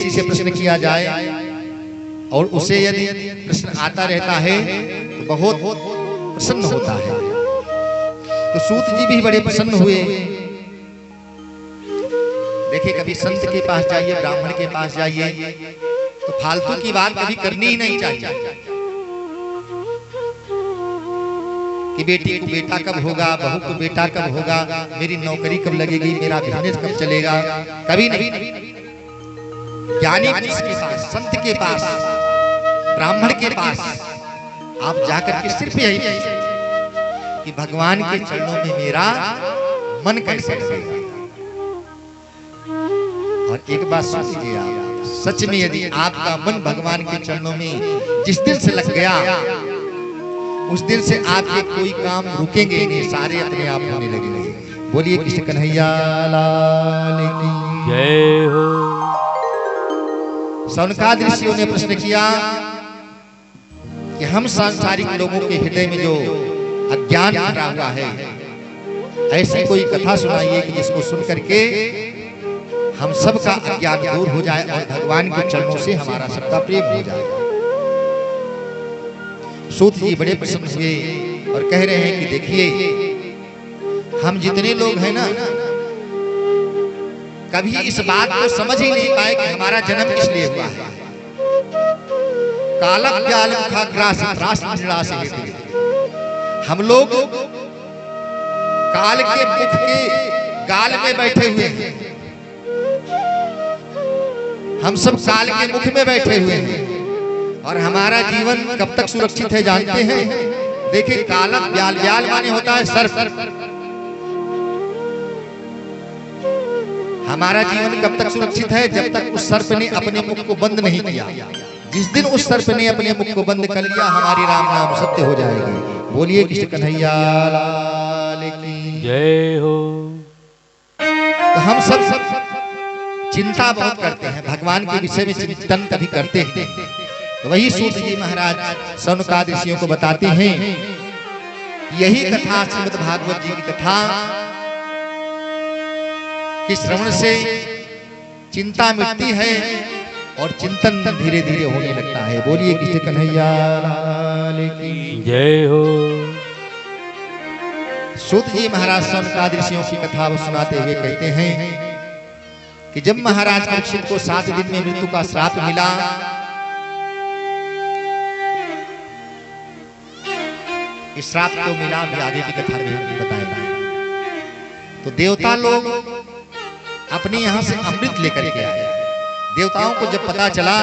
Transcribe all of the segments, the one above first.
किसी से प्रश्न किया जाए और उसे यदि प्रश्न आता रहता है तो बहुत प्रसन्न होता है। तो सूत जी भी बड़े प्रसन्न हुए। देखिए, कभी संत के पास जाइए, ब्राह्मण के पास जाइए तो फालतू की बात कभी करनी ही नहीं चाहिए कि बेटी को बेटा कब होगा, बहू को बेटा कब होगा, मेरी नौकरी कब लगेगी, मेरा बिजनेस कब चलेगा, कभी नहीं। ज्ञानी पुरुष के पास, संत के पास, ब्राह्मण के पास आप जाकर के सिर्फ यही पूछिए कि भगवान के चरणों में मेरा मन कैसे लगेगा। और एक बात सुन लीजिए आप, सच में यदि आपका मन भगवान के चरणों में जिस दिन से लग गया, उस दिन से आपके कोई काम रुकेंगे नहीं, सारे अपने आप होने लगेंगे। बोलिए कृष्ण कन्हैया लाल की जय हो। सौनकादि ऋषियों ने प्रश्न किया कि हम सांसारिक लोगों के हृदय में जो अज्ञान भरा हुआ है, ऐसी कोई कथा सुनाइए कि जिसको सुन करके हम सबका अज्ञान दूर हो जाए और भगवान के चरणों से हमारा सबका प्रेम हो जाए। सूत जी बड़े प्रसन्न हुए और कह रहे हैं कि देखिए, हम जितने लोग हैं ना, कभी इस बात को समझ ही नहीं पाए कि हमारा जन्म किस लिए हुआ है। कालम व्याल मुखाग्रास त्रास निराश हेतु, हम लोग काल के मुख के गाल में बैठे हुए हैं। हम सब काल के मुख में बैठे हुए हैं और हमारा जीवन कब तक सुरक्षित है जानते हैं? देखिए, कालम व्याल, व्याल माने होता है सर्प। हमारा जीवन कब तक सुरक्षित है? जब तक उस सर्प ने अपने मुख को बंद नहीं किया। जिस दिन उस सर्प ने अपने मुख को बंद कर लिया, हमारी राम नाम सत्य हो जाएगी। बोलिए कृष्ण कन्हैया लाल की जय हो। तो हम सब चिंता बहुत करते हैं, भगवान के विषय में चिंतन कभी करते हैं। तो वही सूत जी महाराज सौनकादि ऋषियों को बताते हैं, यही कथा श्रीमद् भागवत जी की कथा कि श्रवण से चिंता मिटती है और चिंतन धीरे धीरे होने लगता है। बोलिए कृष्ण कन्हैया लाल की जय हो। सूत जी महाराज सौनकादि ऋषियों की कथा सुनाते हुए कहते हैं कि जब महाराज परीक्षित को 7 दिन में मृत्यु का श्राप मिला, इस श्राप को मिला भी आगे की कथा में बताएगा। तो देवता लोग अपने यहां से अमृत लेकर के आए। देवताओं को जब पता चला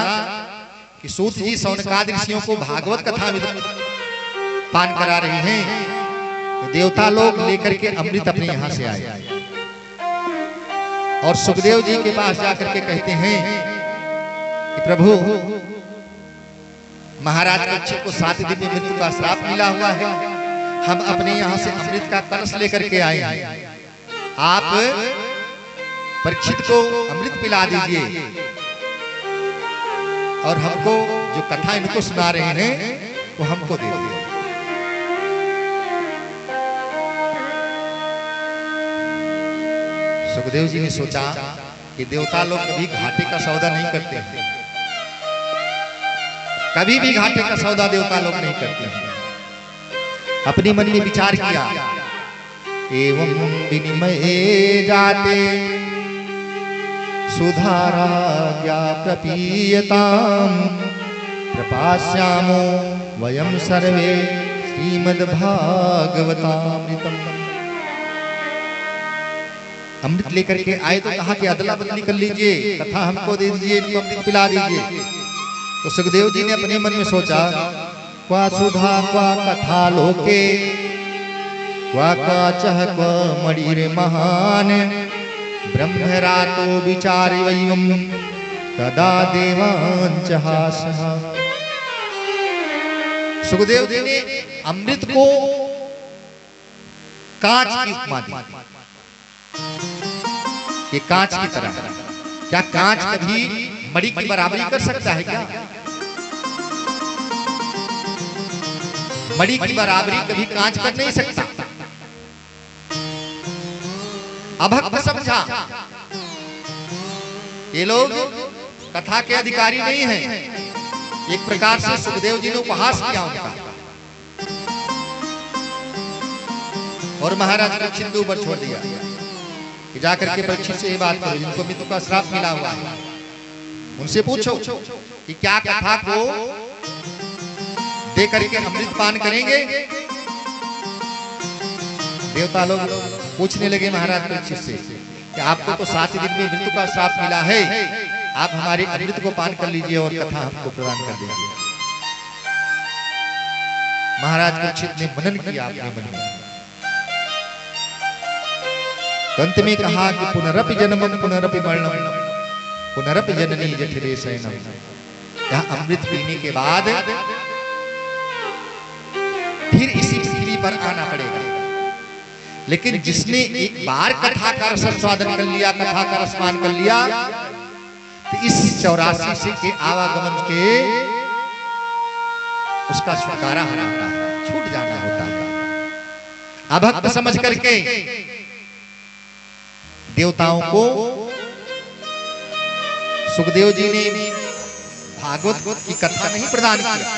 कि सूत जी सौनकादि ऋषियों को भागवत कथा में पान करा रहे हैं, तो देवता लोग लेकर के अमृत अपने यहां से आए और सुखदेव जी के पास जाकर के कहते हैं कि प्रभु, महाराज परीक्षित को 7 दिन में मृत्यु का श्राप मिला हुआ है, हम अपने यहां से अमृत का कलश लेकर के आए हैं, आप परीक्षित को अमृत पिला दीजिए और हमको जो कथा इनको सुना रहे हैं वो हमको दे दीजिए। सुखदेव जी ने सोचा कि देवता लोग कभी घाटे का सौदा नहीं करते, कभी भी घाटे का सौदा देवता लोग नहीं करते हैं। अपनी मन में विचार किया, एवं विनिमये जाते सुधारा ज्ञा प्रपीयताम प्रपास्यामो वयम सर्वे श्रीमद्भागवतामृतम्। अमृत लेकर के आए तो कहा कि अदला बदली कर लीजिए, कथा हमको दे दीजिए, इनको अमृत पिला दीजिए। तो सुखदेव जी ने अपने मन में सोचा, क्वा सुधा क्वा कथा लोके क्वा काचः क्वा मणिर महान ब्रह्मरातो विचारि वयम तदा देवांच हासः। सुखदेव जी ने अमृत को कांच की उपमा दी। ये कांच की तरह, क्या कांच कभी मणि की बराबरी कर सकता है क्या? मणि की बराबरी कभी कांच कर नहीं सकता। अभक्त समझा ये लोग कथा के अधिकारी नहीं हैं। एक प्रकार से सुखदेव जी ने उपहास किया उनका और महाराज परीक्षित के ऊपर छोड़ दिया कि जाकर के परीक्षित से ये बात करो, जिनको मृत्यु का श्राप मिला हुआ है उनसे पूछो कि क्या कथा को दे करके अमृत पान करेंगे। देवता लोग पूछने लगे महाराज परीक्षित से कि आपको तो 7 दिन में मृत्यु का श्राप मिला है, आप हमारे अमृत को पान कर लीजिए और कथा हमको प्रदान कर दीजिए। महाराज परीक्षित ने मनन किया अपने मन में, अंत में कहा कि पुनरपि जन्मं पुनरपि मरणं पुनरपि जननी जठरे शयनम। यह अमृत पीने के बाद फिर इसी पृथ्वी पर आना पड़ेगा, लेकिन जिसने एक बार कथा का रसास्वादन कर लिया, कथा का रसपान कर लिया, तो इस 84 से के आवागमन के उसका छुटकारा होना होता है, छूट जाना होता है। अभक्त समझ करके देवताओं को सुखदेव जी ने भागवत की कथा नहीं प्रदान किया,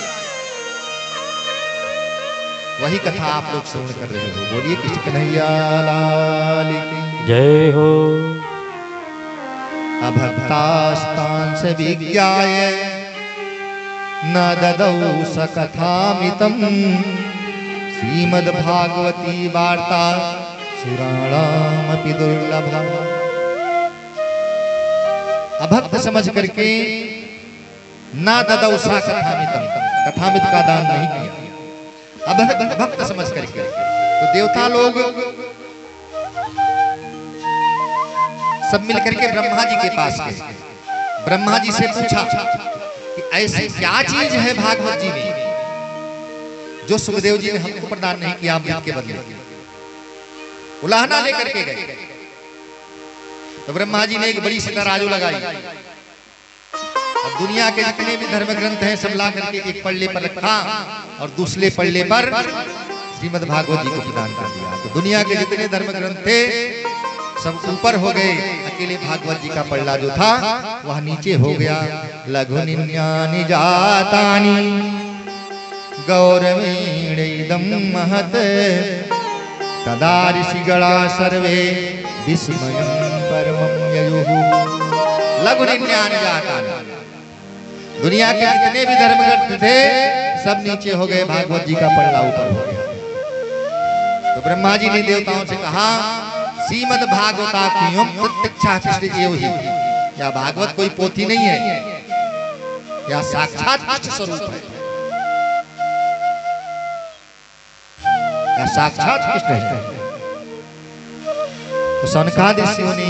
वही कथा आप लोग श्रवण कर रहे हो। बोलिए कृष्ण कन्हैया लाल की जय हो। अभक्तास्तांस विज्ञाय न ददौ स कथामितं श्रीमद्भागवती वार्ता सुराणामपि दुर्लभा। अभक्त समझ करके ना ददौ सा कथामितं, कथामित का दान नहीं किया, अभक्त समझ करके। तो देवता लोग सब मिलकर के ब्रह्मा जी के पास गए, ब्रह्मा जी से पूछा कि ऐसी क्या चीज है भागवत जी में जो सुखदेव जी ने हमको प्रदान नहीं किया अमृत के बदले। उलाहना लेकर के गए तो ब्रह्मा जी ने एक बड़ी सी तराजू लगाई। अब दुनिया के जितने भी धर्म ग्रंथ हैं सब ला करके एक पल्ले पर रखा और दूसरे पल्ले पर श्रीमद् भागवत जी को प्रदान कर दिया। तो दुनिया के जितने धर्म ग्रंथ थे सब ऊपर हो गए, अकेले भागवत जी का पल्ला जो था वह नीचे हो गया। लघु निन्यानि जातानि गौरवेणैदं महत् तदा ऋषिगणा सर्वे विस्मयं परमं ययुः। लघु निन्यानि जातानि, दुनिया के जितने भी धर्म ग्रंथ थे सब नीचे हो गए, भागवत जी का पल्ला ऊपर हो गया। तो ब्रह्मा जी ने देवताओं से कहा श्रीमद् भागवताख्यम प्रत्यक्षा कृष्ण एव ही। क्या भागवत कोई पोथी नहीं है, या साक्षात कृष्ण स्वरूप है, या साक्षात कृष्ण है। तो सनकादिक ऋषियों ने